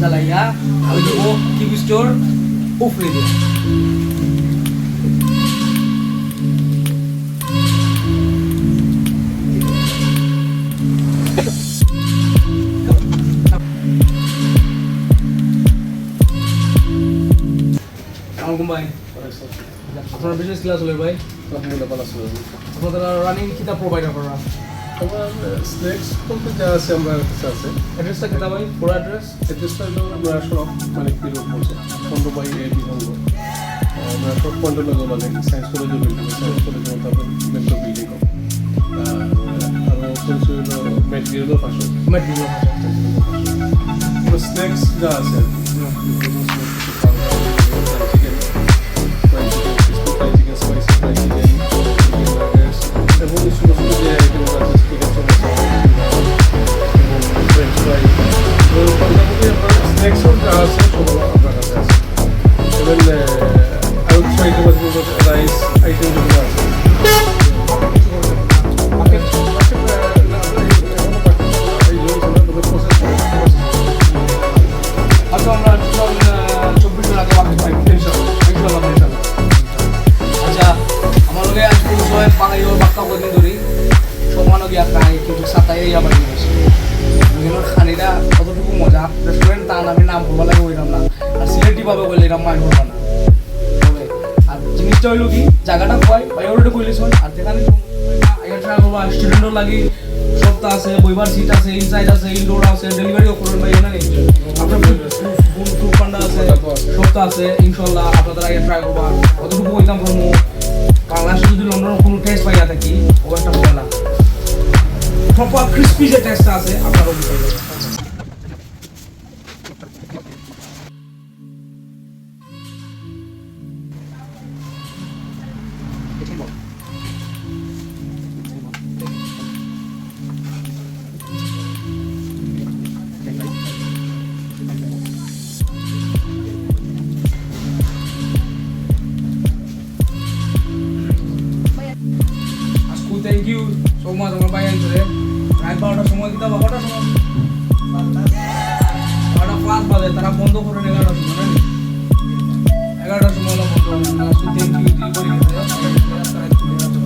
জ্বালাইয়া আমি দেবো Q-BISTROর উপরে দিয়ে। ভাই আপনার বিজনেস ক্লাস হলে ভাই আপনাদের রানিং কিতা প্রোভাইডার করা আমার স্ন্যাক্স বলতে যা আছে আমরা আছে অ্যাড্রেসটা কিতা ভাই পুরো অ্যাড্রেসটা হলো NAYASHOROK Manikpir Rd বলছে 15/A বিভাগ NAYASHOROK পয়েন্টের লগে মানে সায়েন্স কলেজের বিল্ডিং সায়েন্স কলেজের তারপর মেট্রো বিল্ডিং আরও পরিচয় হলো ম্যাটেরিয়ালের পাশে স্ন্যাক্স যা আছে রাইস আইটেম যেগুলো আছে আচ্ছা আমরা 24 আগে বাকি পাই ইনশাআল্লাহ। আচ্ছা আমার লগে আজ পরিচয় পাই ও বাক্কা কদিন ধরে সমানো গিয়া খাই কিন্তু সাতাই আবার গেছে এগুলোর খানিটা কতটুকু মজা রেস্টুরেন্ট তা আমি নাম বলবা লাগে ওইরকম না আর সিলেটি ভাবে বললে এরকম মাইন্ড করবা না আর জিনিসটা হইলো কি জায়গাটা কয় প্রায়োরিটি কইলিস আর যেখানে আইয়া ট্রাই করবা স্টুডেন্টও লাগি সপ্তাহ আছে বইবার সিট আছে ইনসাইড আছে ইনডোর আছে ডেলিভারিও করবেন ভাই না আপনার ফুল ফান্ডা আছে সপ্তাহ আছে ইনশাআল্লাহ আপনাদের আগে ট্রাই করবা কতটুকু হইতাম করবো বাংলাদেশে যদি লন্ডনের কোনো টেস্ট পাইয়া থাকি ও একটা হবে না প্রপার ক্রিস্পি যে টেস্টটা আছে আপনারও বুঝতে পারবেন। Thank you so much আমার ভাই আনছে রাত 12টার সময় কিতা 12টার সময় 5 বাজে তারা বন্ধ করে 11টার সময় 11টার সময় বন্ধ করে থ্যাংক ইউ দিল করে গেছে